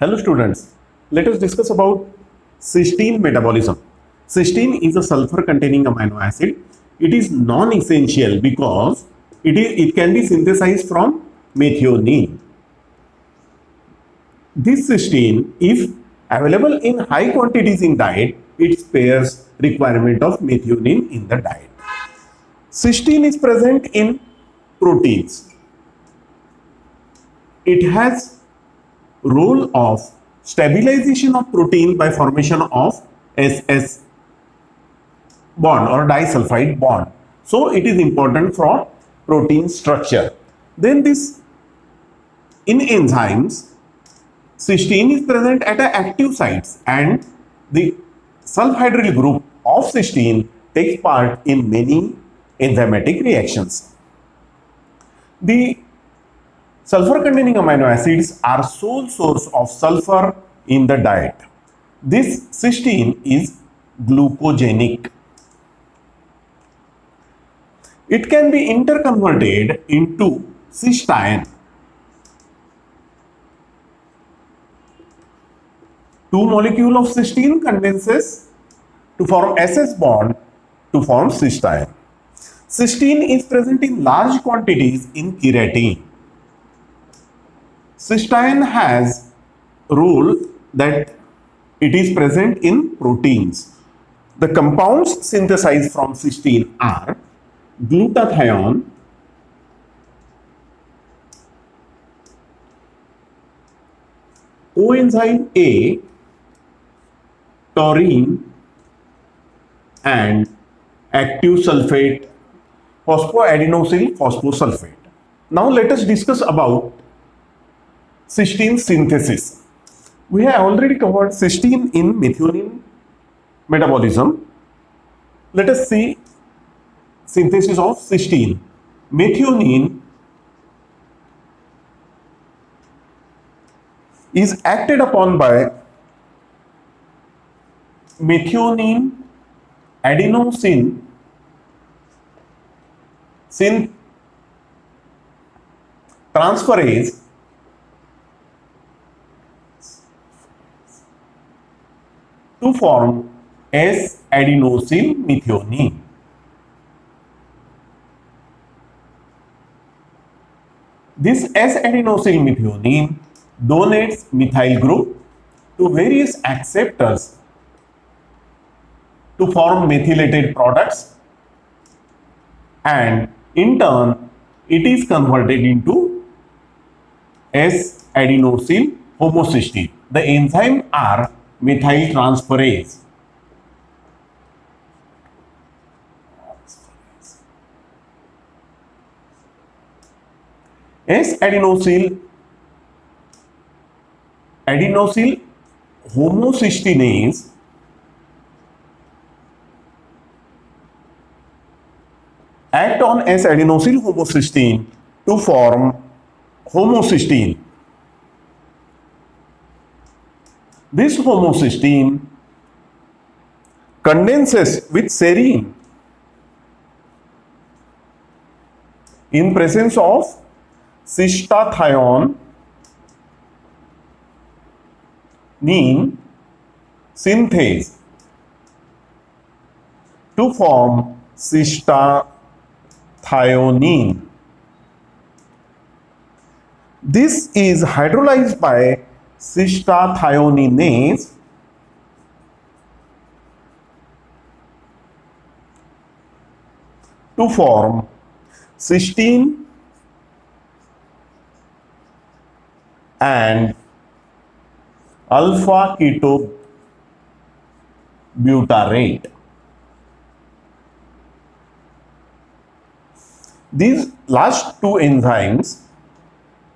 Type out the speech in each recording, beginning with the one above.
Hello students, let us discuss about cysteine metabolism. Cysteine is a sulfur containing amino acid. It is non-essential because it can be synthesized from methionine. This cysteine, if available in high quantities in diet, it spares requirement of methionine in the diet. Cysteine is present in proteins. It has role of stabilization of protein by formation of SS bond or disulfide bond. So it is important for protein structure. Then this in enzymes, cysteine is present at the active sites and the sulfhydryl group of cysteine takes part in many enzymatic reactions. The sulfur containing amino acids are sole source of sulfur in the diet. This cysteine is glucogenic. It can be interconverted into cysteine. Two molecule of cysteine condenses to form SS bond to form cysteine. Cysteine is present in large quantities in keratin. Cysteine has role that it is present in proteins. The compounds synthesized from cysteine are glutathione, coenzyme A, taurine, and active sulfate, phosphoadenosyl phosphosulfate. Now let us discuss about cysteine synthesis. We have already covered cysteine in methionine metabolism. Let us see synthesis of cysteine. Methionine is acted upon by methionine adenosine transferase to form S-adenosyl methionine. This S-adenosyl methionine donates methyl group to various acceptors to form methylated products, and in turn it is converted into S-adenosyl homocysteine. The enzyme are methyl transferase. S-adenosyl homocysteinase act on S-adenosyl homocysteine to form homocysteine. This homocysteine condenses with serine in presence of cystathionine synthase to form cystathionine. This is hydrolyzed by cystathioninase to form cysteine and alpha ketobutyrate. These last two enzymes,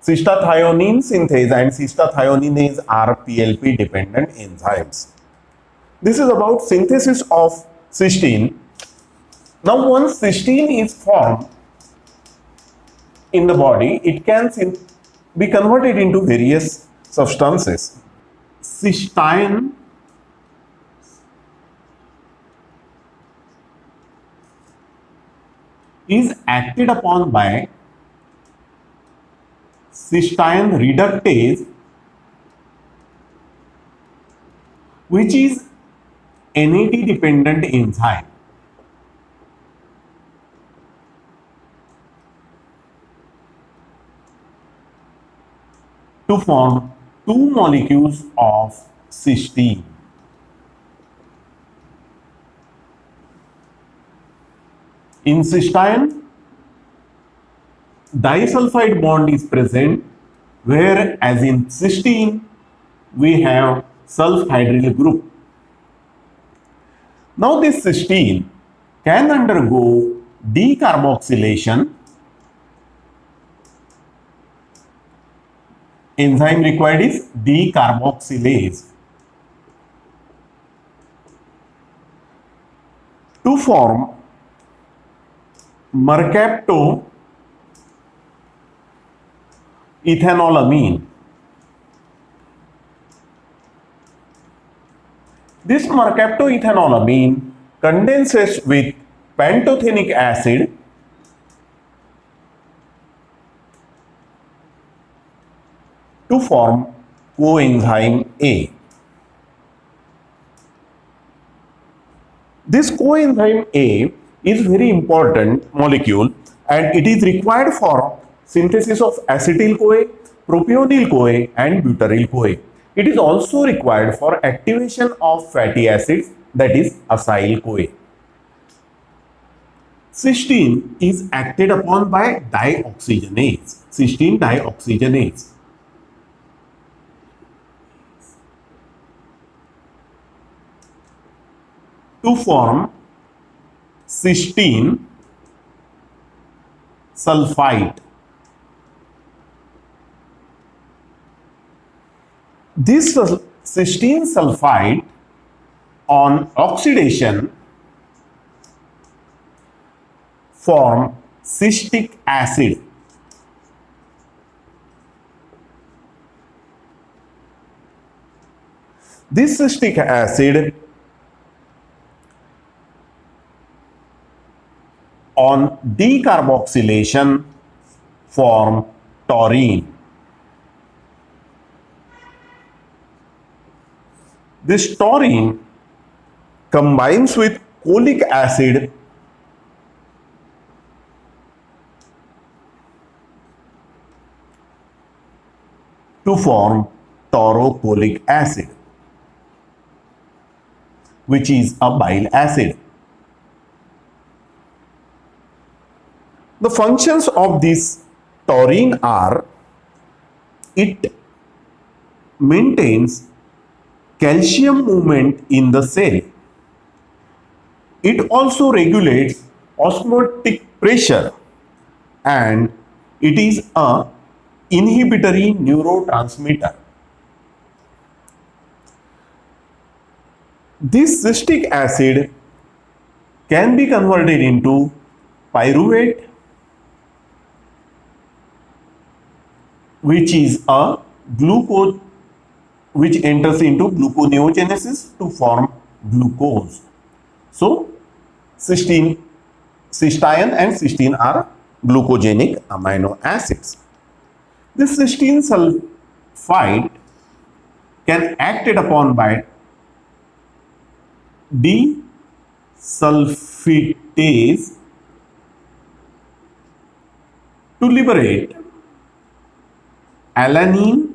cystathionine synthase and cystathioninase, are PLP dependent enzymes. This is about synthesis of cysteine. Now once cysteine is formed in the body, it can be converted into various substances. Cysteine is acted upon by cysteine reductase which is NAD dependent enzyme. To form two molecules of cysteine. In cysteine, disulfide bond is present, whereas in cysteine we have sulfhydryl group. Now this cysteine can undergo decarboxylation. Enzyme required is decarboxylase to form mercaptoethanolamine. This mercaptoethanolamine condenses with pantothenic acid to form coenzyme A. This coenzyme A is very important molecule and it is required for synthesis of acetyl-CoA, propionyl-CoA and butyryl-CoA. It is also required for activation of fatty acids, that is acyl-CoA. Cysteine is acted upon by dioxygenase, cysteine dioxygenase. To form cysteine sulfite. This cysteine sulfite on oxidation form cystic acid. This cystic acid on decarboxylation form taurine. This taurine combines with cholic acid to form taurocholic acid, which is a bile acid. The functions of this taurine are: it maintains calcium movement in the cell. It also regulates osmotic pressure and it is a inhibitory neurotransmitter. This cystic acid can be converted into pyruvate, which is a glucose, which enters into gluconeogenesis to form glucose. So, cysteine and cysteine are glucogenic amino acids. This cysteine sulfite can acted upon by desulfitase to liberate alanine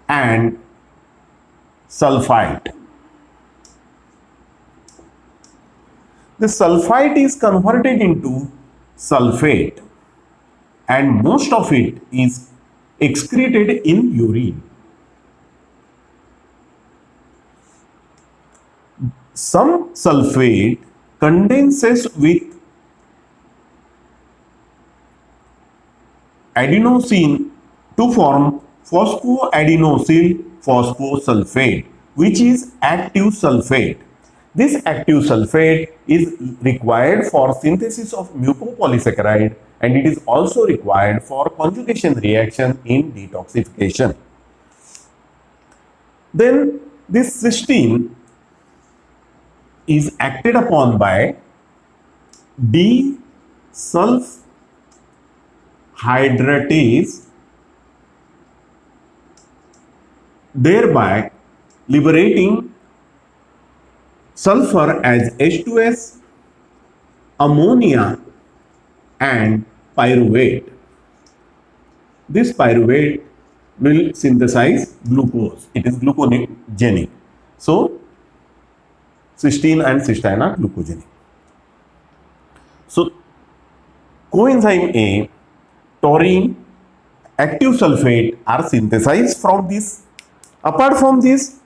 and sulfite. The sulfite is converted into sulfate and most of it is excreted in urine. Some sulfate condenses with adenosine to form phosphoadenosyl phosphosulfate, which is active sulfate. This active sulfate is required for synthesis of mucopolysaccharide and it is also required for conjugation reaction in detoxification. Then this cysteine is acted upon by desulfhydratase, thereby liberating sulfur as H2S, ammonia and pyruvate. This pyruvate will synthesize glucose. It is glucogenic. So cysteine and cysteine are glucogenic. So coenzyme A, taurine, active sulfate are synthesized from this. Apart from this,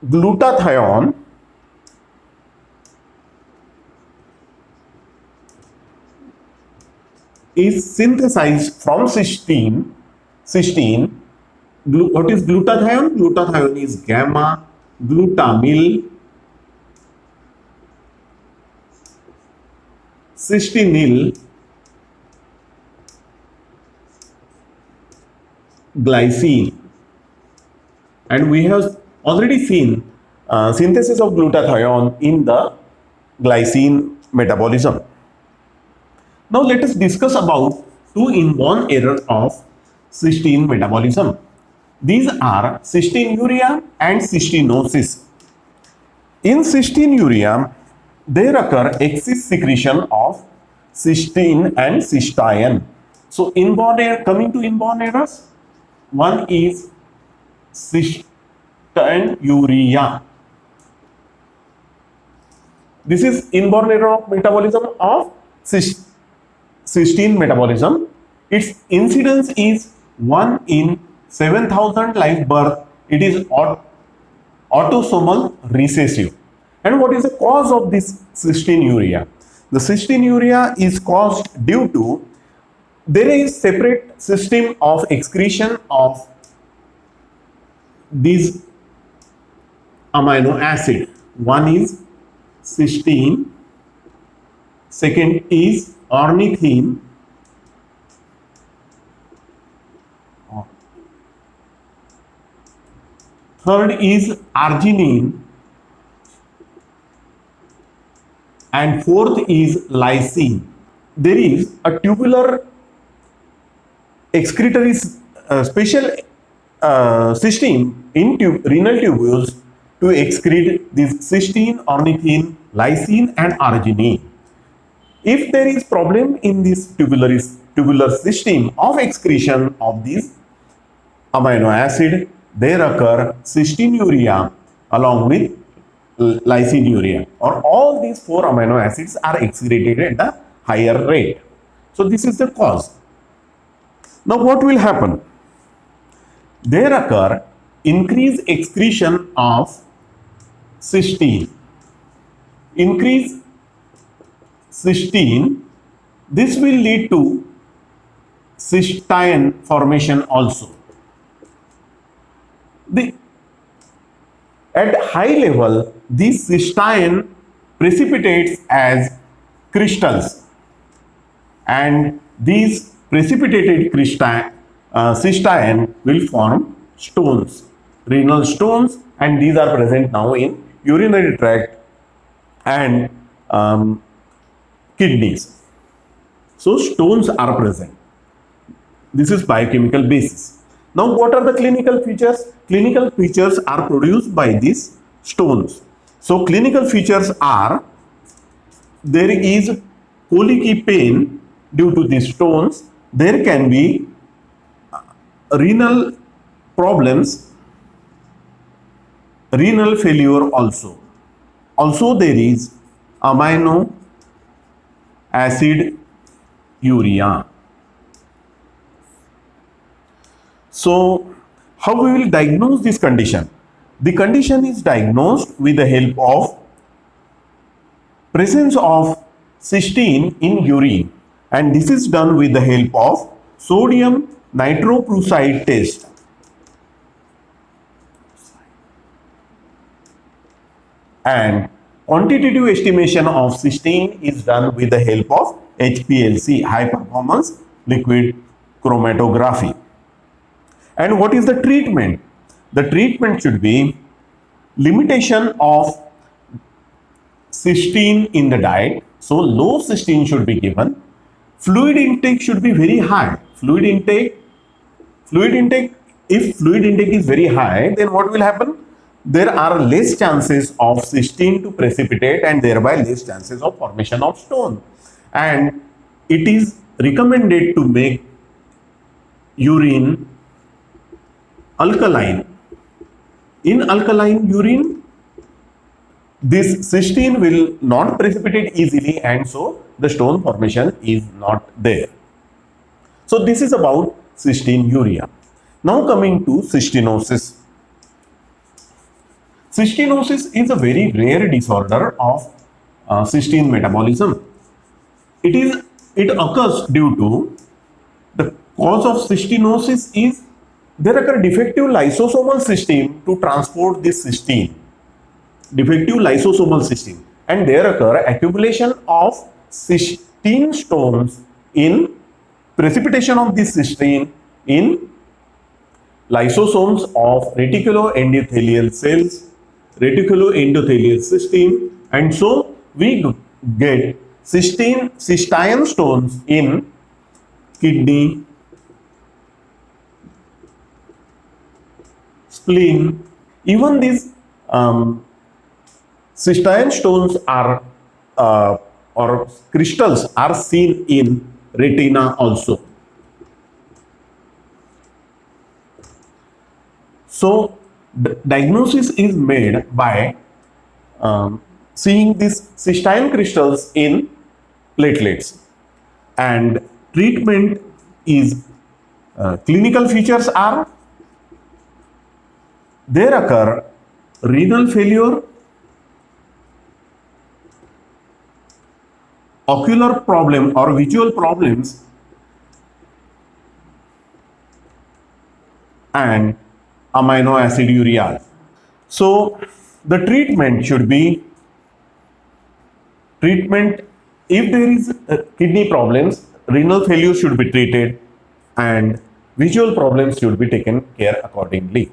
glutathione is synthesized from cysteine. What is glutathione? Glutathione is gamma glutamyl cystinyl glycine, and we have already seen synthesis of glutathione in the glycine metabolism. Now let us discuss about two inborn errors of cysteine metabolism. These are cystinuria and cystinosis. In cystinuria, there occur excess secretion of cysteine and cysteine. So inborn error, coming to inborn errors, one is cystinuria. This is inborn error of metabolism of cysteine metabolism. Its incidence is 1 in 7,000 live birth. It is autosomal recessive. And what is the cause of this cystinuria? The cystinuria is caused due to there is separate system of excretion of these amino acid. One is cysteine, second is ornithine, third is arginine, and fourth is lysine. There is a tubular excretory special system in renal tubules to excrete this cysteine, ornithine, lysine and arginine. If there is problem in this tubular system of excretion of these amino acid, there occur cystinuria along with lysinuria, or all these four amino acids are excreted at the higher rate. So this is the cause. Now what will happen? There occur increased excretion of cysteine. Increase cysteine, this will lead to cysteine formation also. At high level, this cysteine precipitates as crystals, and these precipitated cysteine will form stones, renal stones, and these are present now in urinary tract and kidneys. So stones are present. This is biochemical basis. Now what are the clinical features? Clinical features are produced by these stones. So clinical features are, there is colicky pain due to these stones. There can be renal problems, renal failure also. Also there is amino acid urea. So how we will diagnose this condition? The condition is diagnosed with the help of presence of cysteine in urine, and this is done with the help of sodium nitroprusside test. And quantitative estimation of cysteine is done with the help of HPLC, high performance liquid chromatography. And what is the treatment? The treatment should be limitation of cysteine in the diet. So low cysteine should be given. Fluid intake should be very high. Fluid intake if fluid intake is very high, then what will happen? There are less chances of cystine to precipitate and thereby less chances of formation of stone. And it is recommended to make urine alkaline. In alkaline urine, this cystine will not precipitate easily, and so the stone formation is not there. So this is about cystinuria. Now coming to cystinosis. Cystinosis is a very rare disorder of cystine metabolism. It occurs due to the cause of cystinosis is there occur defective lysosomal system to transport this cystine. Defective lysosomal system, and there occur accumulation of cystine stones in precipitation of this cystine in lysosomes of reticuloendothelial cells, reticuloendothelial system, and so we get cystine stones in kidney, spleen. Even these cystine stones are or crystals are seen in retina also. So diagnosis is made by seeing these cystine crystals in platelets, and treatment is clinical features are there occur renal failure, ocular problem or visual problems, and amino aciduria. So the treatment should be if there is kidney problems, renal failure should be treated and visual problems should be taken care accordingly.